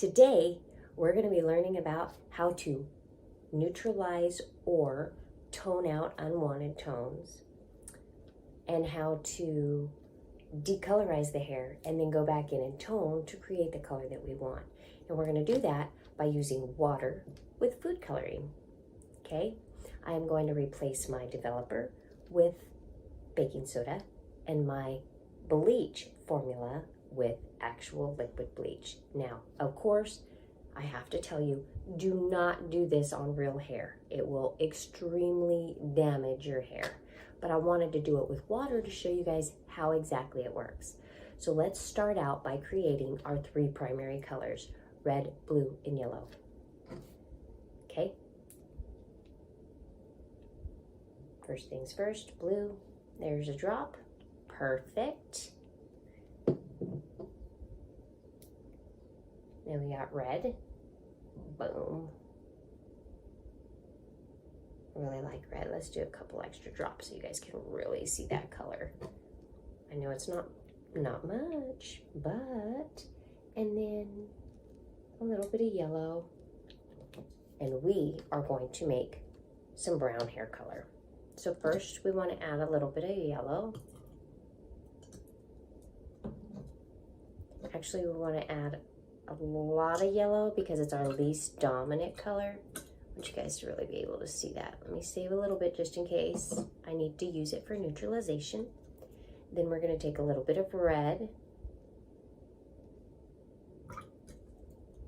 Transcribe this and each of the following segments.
Today, we're going to be learning about how to neutralize or tone out unwanted tones and how to decolorize the hair and then go back in and tone to create the color that we want. And we're going to do that by using water with food coloring. Okay, I am going to replace my developer with baking soda and my bleach formula with actual liquid bleach. Now, of course, I have to tell you, do not do this on real hair. It will extremely damage your hair. But I wanted to do it with water to show you guys how exactly it works. So let's start out by creating our 3 primary colors, red, blue, and yellow. Okay? First things first, blue. There's a drop. Perfect. Then we got red. Boom. I really like red. Let's do a couple extra drops so you guys can really see that color. I know it's not much, but, and then a little bit of yellow. And we are going to make some brown hair color. So first we want to add a little bit of yellow. Actually, we want to add a lot of yellow because it's our least dominant color. I want you guys to really be able to see that. Let me save a little bit just in case I need to use it for neutralization. Then we're going to take a little bit of red,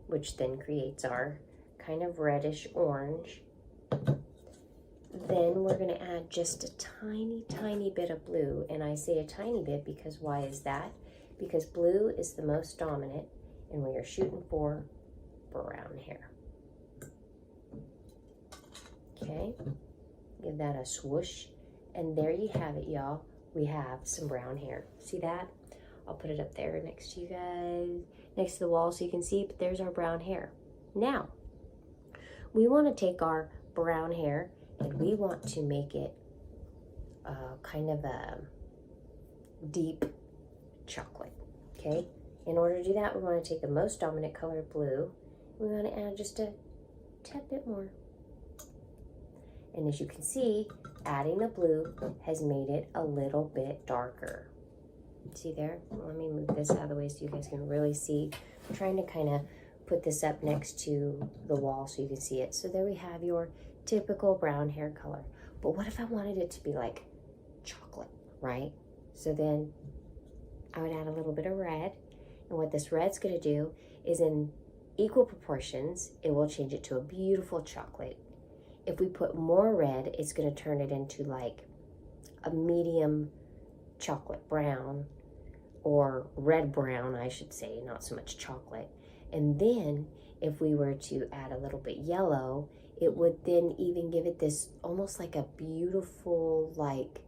which then creates our kind of reddish orange. Then we're going to add just a tiny bit of blue. And I say a tiny bit because why is that? Because blue is the most dominant and we are shooting for brown hair. Okay, give that a swoosh. And there you have it, y'all. We have some brown hair. See that? I'll put it up there next to you guys, next to the wall so you can see, but there's our brown hair. Now, we want to take our brown hair and we want to make it kind of a deep chocolate, okay? In order to do that, we want to take the most dominant color, blue. We want to add just a tad bit more. And as you can see, adding the blue has made it a little bit darker. See there? Let me move this out of the way so you guys can really see. I'm trying to kind of put this up next to the wall so you can see it. So there we have your typical brown hair color. But what if I wanted it to be like chocolate, right? So then I would add a little bit of red. And what this red's going to do is in equal proportions, it will change it to a beautiful chocolate. If we put more red, it's going to turn it into like a medium chocolate brown or red brown, I should say, not so much chocolate. And then if we were to add a little bit yellow, it would then even give it this almost like a beautiful like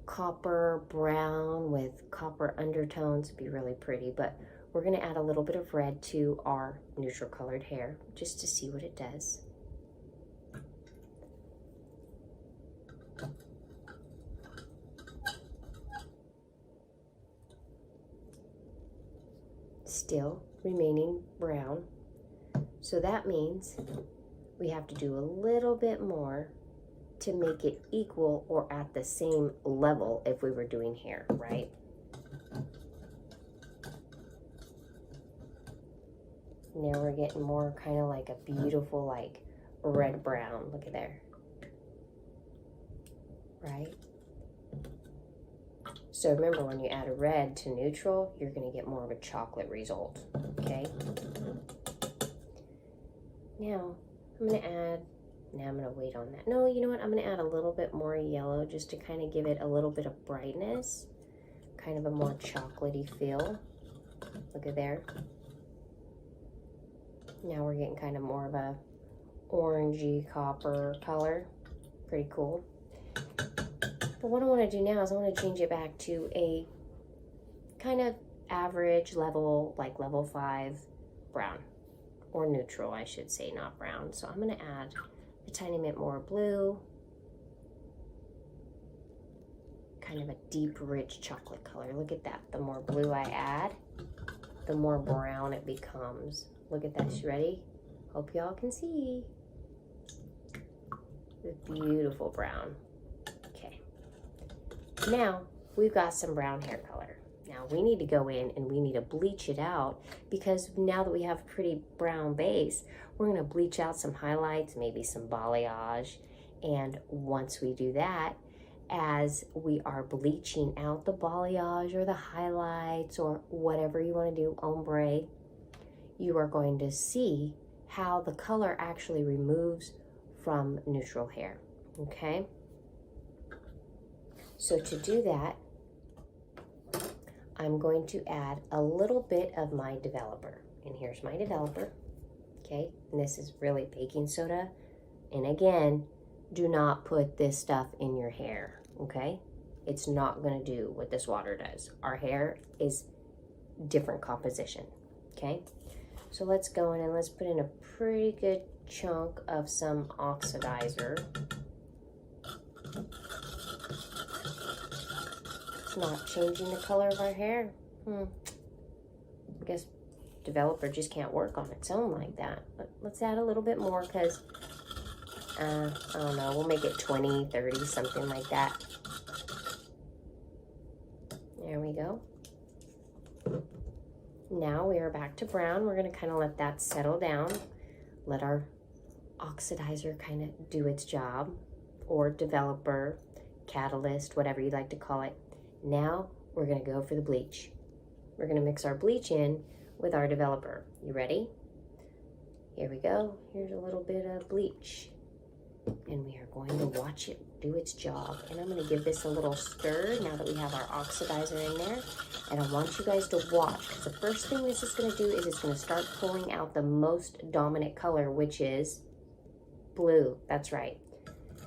copper brown with copper undertones. It'd be really pretty, but we're going to add a little bit of red to our neutral colored hair just to see what it does. Still remaining brown. So that means we have to do a little bit more to make it equal or at the same level if we were doing hair, right? Now we're getting more kind of like a beautiful like red brown. Look at there. Right? So remember, when you add a red to neutral, you're going to get more of a chocolate result, okay? Now, I'm going to wait on that. No, you know what? I'm going to add a little bit more yellow just to kind of give it a little bit of brightness, kind of a more chocolatey feel. Look at there. Now we're getting kind of more of a orangey copper color. Pretty cool. But what I want to do now is I want to change it back to a kind of average level, like level 5 brown, or neutral, I should say, not brown. So I'm going to add a tiny bit more blue, kind of a deep, rich chocolate color. Look at that. The more blue I add, the more brown it becomes. Look at this. Ready? Hope y'all can see. The beautiful brown. Okay. Now, we've got some brown hair color. Now, we need to go in and we need to bleach it out because now that we have a pretty brown base, we're going to bleach out some highlights, maybe some balayage. And once we do that, as we are bleaching out the balayage or the highlights or whatever you want to do, ombre, you are going to see how the color actually removes from neutral hair, okay? So to do that, I'm going to add a little bit of my developer. And here's my developer, okay? And this is really baking soda. And again, do not put this stuff in your hair, okay? It's not gonna do what this water does. Our hair is different composition, okay? So let's go in and let's put in a pretty good chunk of some oxidizer. It's not changing the color of our hair. I guess developer just can't work on its own like that. But let's add a little bit more because, I don't know, we'll make it 20, 30, something like that. There we go. Now we are back to brown. We're going to kind of let that settle down. Let our oxidizer kind of do its job, or developer, catalyst, whatever you'd like to call it. Now we're going to go for the bleach. We're going to mix our bleach in with our developer. You ready? Here we go. Here's a little bit of bleach. And we are going to watch it do its job. And I'm going to give this a little stir now that we have our oxidizer in there. And I want you guys to watch, because the first thing this is going to do is it's going to start pulling out the most dominant color, which is blue. That's right.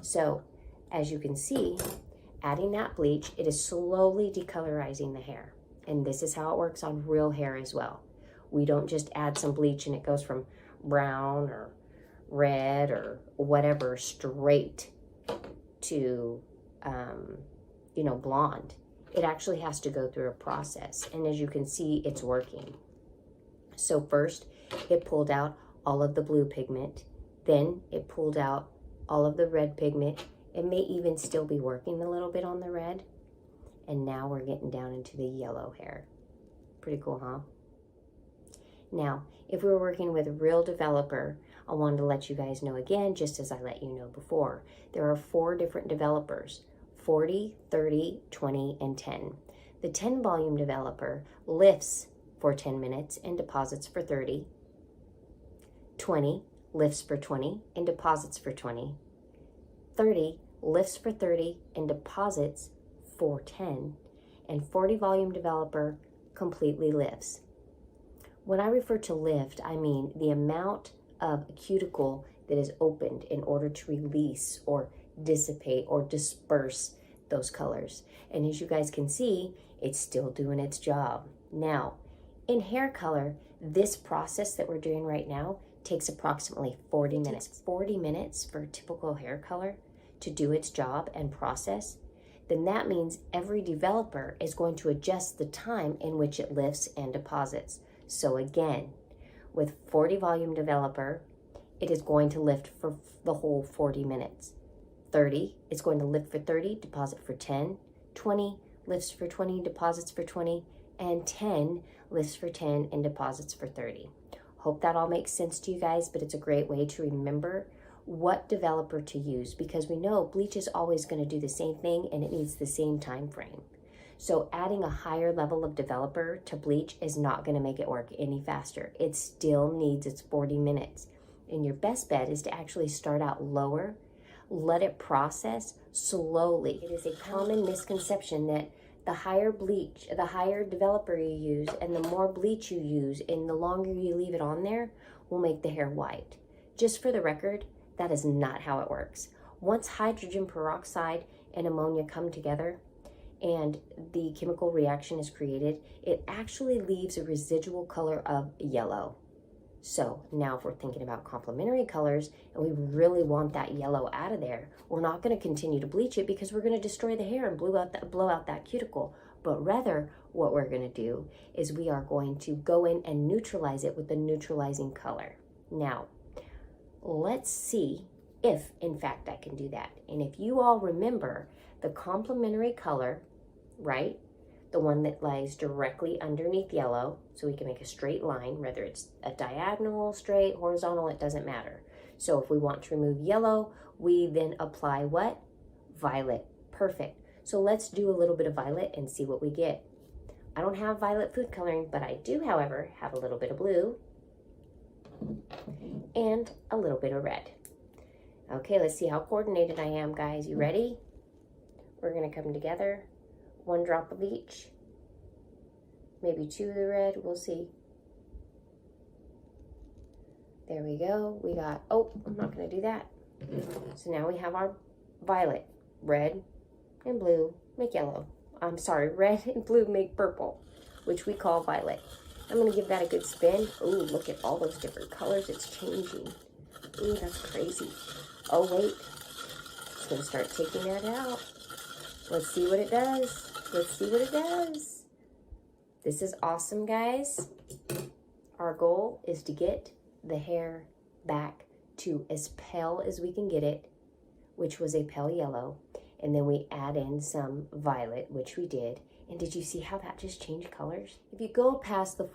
So as you can see, adding that bleach, it is slowly decolorizing the hair. And this is how it works on real hair as well. We don't just add some bleach and it goes from brown or red or whatever straight to, you know, blonde. It actually has to go through a process. And as you can see, it's working. So first, it pulled out all of the blue pigment. Then it pulled out all of the red pigment. It may even still be working a little bit on the red. And now we're getting down into the yellow hair. Pretty cool, huh? Now, if we were working with a real developer, I wanted to let you guys know again, just as I let you know before, there are 4 different developers: 40, 30, 20, and 10. The 10 volume developer lifts for 10 minutes and deposits for 30. 20 lifts for 20 and deposits for 20. 30 lifts for 30 and deposits for 10. And 40 volume developer completely lifts. When I refer to lift, I mean the amount of cuticle that is opened in order to release or dissipate or disperse those colors. And as you guys can see, it's still doing its job. Now, in hair color, this process that we're doing right now takes approximately 40 minutes. It takes 40 minutes for a typical hair color to do its job and process. Then that means every developer is going to adjust the time in which it lifts and deposits. So again, with 40 volume developer, it is going to lift for the whole 40 minutes. 30, it's going to lift for 30, deposit for 10. 20 lifts for 20, deposits for 20. And 10 lifts for 10 and deposits for 30. Hope that all makes sense to you guys, but it's a great way to remember what developer to use, because we know bleach is always going to do the same thing and it needs the same time frame. So adding a higher level of developer to bleach is not going to make it work any faster. It still needs its 40 minutes. And your best bet is to actually start out lower, let it process slowly. It is a common misconception that the higher bleach, the higher developer you use, and the more bleach you use, and the longer you leave it on there, will make the hair white. Just for the record, that is not how it works. Once hydrogen peroxide and ammonia come together, and the chemical reaction is created, it actually leaves a residual color of yellow. So now if we're thinking about complementary colors and we really want that yellow out of there, we're not going to continue to bleach it because we're going to destroy the hair and blow out that cuticle. but rather what we're going to do is we are going to go in and neutralize it with the neutralizing color. Now, let's see if in fact I can do that. And if you all remember the complementary color, right? The one that lies directly underneath yellow, so we can make a straight line, whether it's a diagonal, straight, horizontal, it doesn't matter. So if we want to remove yellow, we then apply what? Violet. Perfect. So let's do a little bit of violet and see what we get. I don't have violet food coloring, but I do, however, have a little bit of blue and a little bit of red. Okay, let's see how coordinated I am, guys. You ready? We're gonna come together. 1 drop of each, maybe 2 of the red, we'll see. There we go. We got, oh, I'm not gonna do that. So now we have our violet. Red and blue make yellow. I'm sorry, red and blue make purple, which we call violet. I'm gonna give that a good spin. Ooh, look at all those different colors, it's changing. Ooh, that's crazy. Oh wait, it's gonna start taking that out. Let's see what it does. Let's see what it does. This is awesome, guys. Our goal is to get the hair back to as pale as we can get it, which was a pale yellow. And then we add in some violet, which we did. And did you see how that just changed colors? If you go past the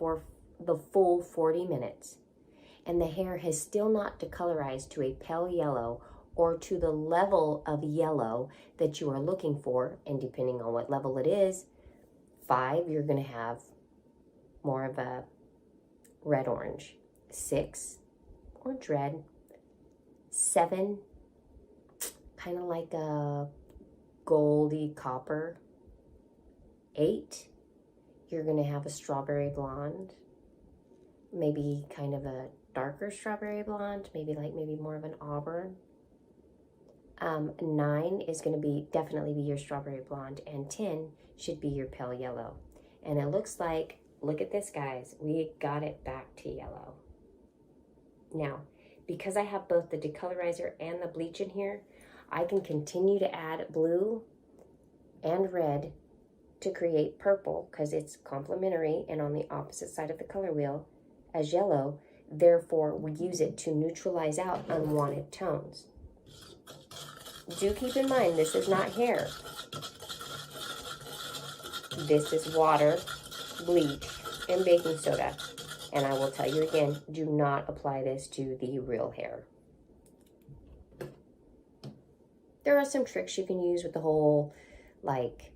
full 40 minutes and the hair has still not decolorized to a pale yellow or to the level of yellow that you are looking for, and depending on what level it is, 5, you're gonna have more of a red-orange. 6, orange red. 7, kind of like a goldy copper. 8, you're gonna have a strawberry blonde. Maybe kind of a darker strawberry blonde, maybe more of an auburn. 9 is going to be definitely be your strawberry blonde, and 10 should be your pale yellow. And it looks like, look at this, guys, we got it back to yellow. Now, because I have both the decolorizer and the bleach in here, I can continue to add blue and red to create purple because it's complementary and on the opposite side of the color wheel as yellow. Therefore, we use it to neutralize out unwanted tones. Do keep in mind, this is not hair. This is water, bleach, and baking soda. And I will tell you again, do not apply this to the real hair. There are some tricks you can use with the whole, like,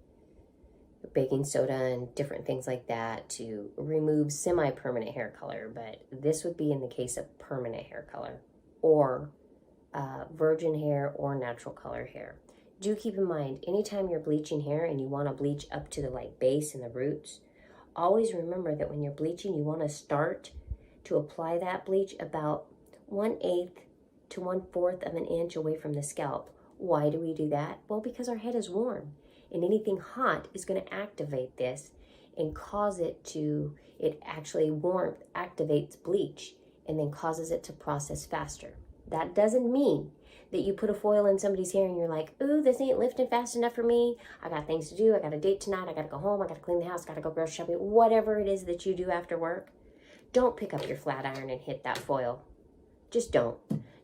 baking soda and different things like that to remove semi-permanent hair color, but this would be in the case of permanent hair color or virgin hair or natural color hair. Do keep in mind, anytime you're bleaching hair and you want to bleach up to the like base and the roots, always remember that when you're bleaching, you want to start to apply that bleach about 1/8 to 1/4 of an inch away from the scalp. Why do we do that? Well, because our head is warm, and anything hot is going to activate this and cause it to, warmth activates bleach and then causes it to process faster. That doesn't mean that you put a foil in somebody's hair and you're like, ooh, this ain't lifting fast enough for me. I got things to do. I got a date tonight. I got to go home. I got to clean the house. Got to go grocery shopping. Whatever it is that you do after work, don't pick up your flat iron and hit that foil. Just don't.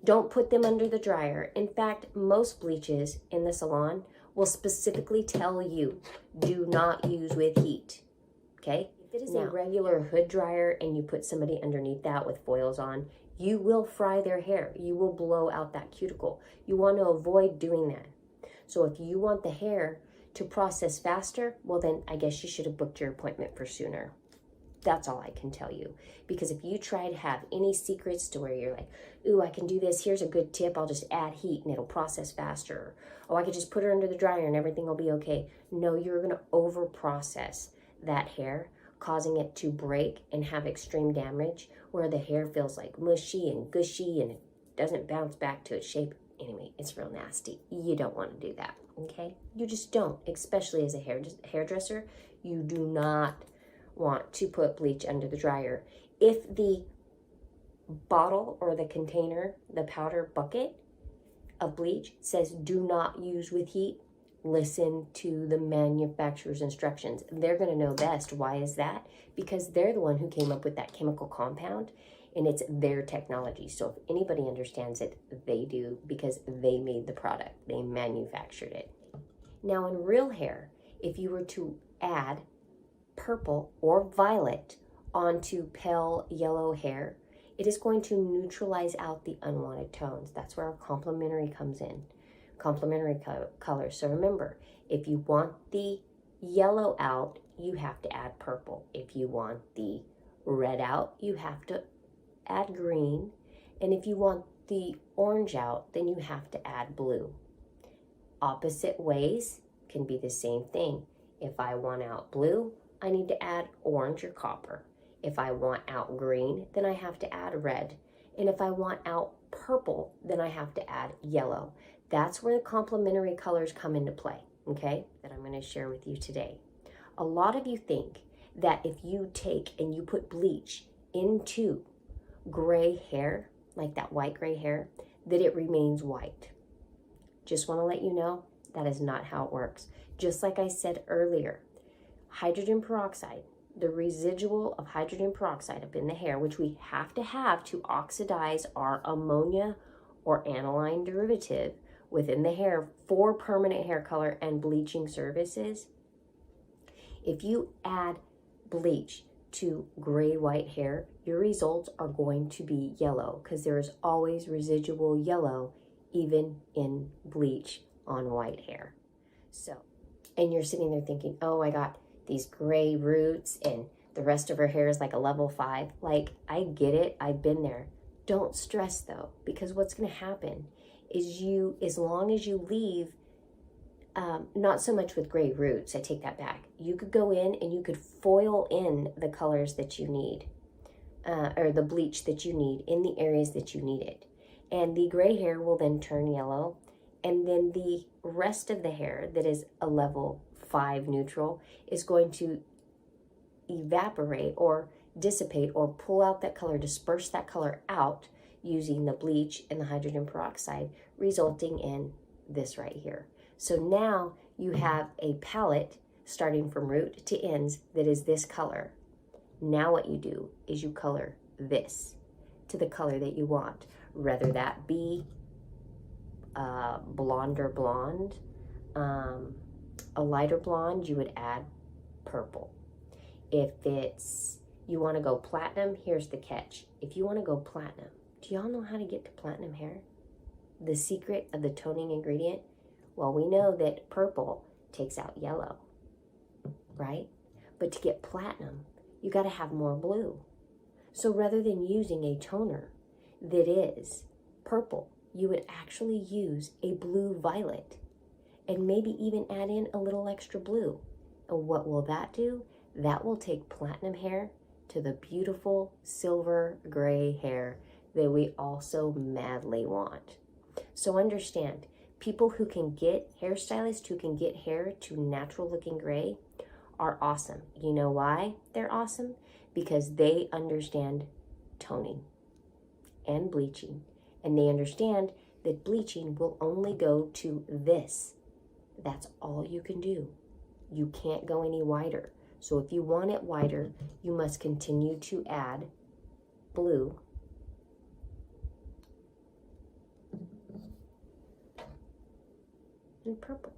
Don't put them under the dryer. In fact, most bleaches in the salon will specifically tell you, do not use with heat. Okay? If it is a regular hood dryer and you put somebody underneath that with foils on, you will fry their hair. You will blow out that cuticle. You want to avoid doing that. So if you want the hair to process faster, well then I guess you should have booked your appointment for sooner. That's all I can tell you. Because if you try to have any secrets to where you're like, ooh, I can do this, here's a good tip, I'll just add heat and it'll process faster. Oh, I could just put her under the dryer and everything will be okay. No, you're going to over process that hair, causing it to break and have extreme damage where the hair feels like mushy and gushy and it doesn't bounce back to its shape. Anyway, it's real nasty. You don't want to do that, okay? You just don't, especially as a hairdresser. You do not want to put bleach under the dryer. If the bottle or the container, the powder bucket of bleach says do not use with heat, listen to the manufacturer's instructions. They're going to know best. Why is that? Because they're the one who came up with that chemical compound, and it's their technology. So if anybody understands it, they do, because they made the product. They manufactured it. Now in real hair, if you were to add purple or violet onto pale yellow hair, it is going to neutralize out the unwanted tones. That's where our complementary comes in. Complementary colors. So remember, if you want the yellow out, you have to add purple. If you want the red out, you have to add green. And if you want the orange out, then you have to add blue. Opposite ways can be the same thing. If I want out blue, I need to add orange or copper. If I want out green, then I have to add red. And if I want out purple, then I have to add yellow. That's where the complementary colors come into play, okay, that I'm going to share with you today. A lot of you think that if you take and you put bleach into gray hair, like that white gray hair, that it remains white. Just want to let you know that is not how it works. Just like I said earlier, hydrogen peroxide, the residual of hydrogen peroxide up in the hair, which we have to oxidize our ammonia or aniline derivative within the hair for permanent hair color and bleaching services. If you add bleach to gray white hair, your results are going to be yellow, because there is always residual yellow even in bleach on white hair. So, and you're sitting there thinking, oh, I got these gray roots and the rest of her hair is like a level 5. Like, I get it. I've been there. Don't stress though, because what's going to happen is as long as you leave, not so much with gray roots, I take that back. You could go in and you could foil in the colors that you need, or the bleach that you need in the areas that you need it. And the gray hair will then turn yellow. And then the rest of the hair that is a level 5 neutral is going to evaporate or dissipate or pull out that color, disperse that color out using the bleach and the hydrogen peroxide, resulting in this right here. So now you have a palette starting from root to ends that is this color. Now what you do is you color this to the color that you want, whether that be blonder blonde, a lighter blonde, you would add purple. If it's, you want to go platinum, here's the catch. If you want to go platinum, do y'all know how to get to platinum hair? The secret of the toning ingredient? Well, we know that purple takes out yellow, right? But to get platinum, you got to have more blue. So rather than using a toner that is purple, you would actually use a blue violet and maybe even add in a little extra blue. And what will that do? That will take platinum hair to the beautiful silver gray hair that we also madly want. So understand, people who can get, hairstylists who can get hair to natural looking gray are awesome. You know why they're awesome? Because they understand toning and bleaching. And they understand that bleaching will only go to this. That's all you can do. You can't go any wider. So if you want it wider, you must continue to add blue and purple.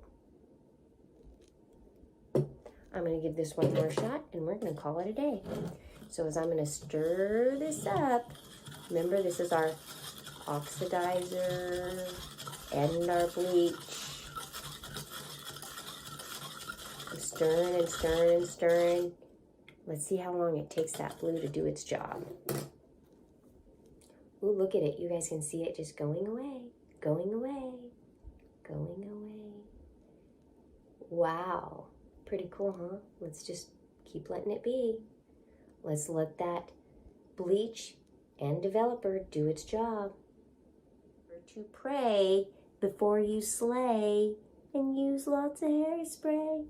I'm going to give this one more shot and we're going to call it a day. So as I'm going to stir this up, remember this is our oxidizer and our bleach. I'm stirring and stirring and stirring. Let's see how long it takes that blue to do its job. Ooh, look at it. You guys can see it just going away, going away, going away. Wow. Pretty cool, huh? Let's just keep letting it be. Let's let that bleach and developer do its job. To pray before you slay and use lots of hairspray.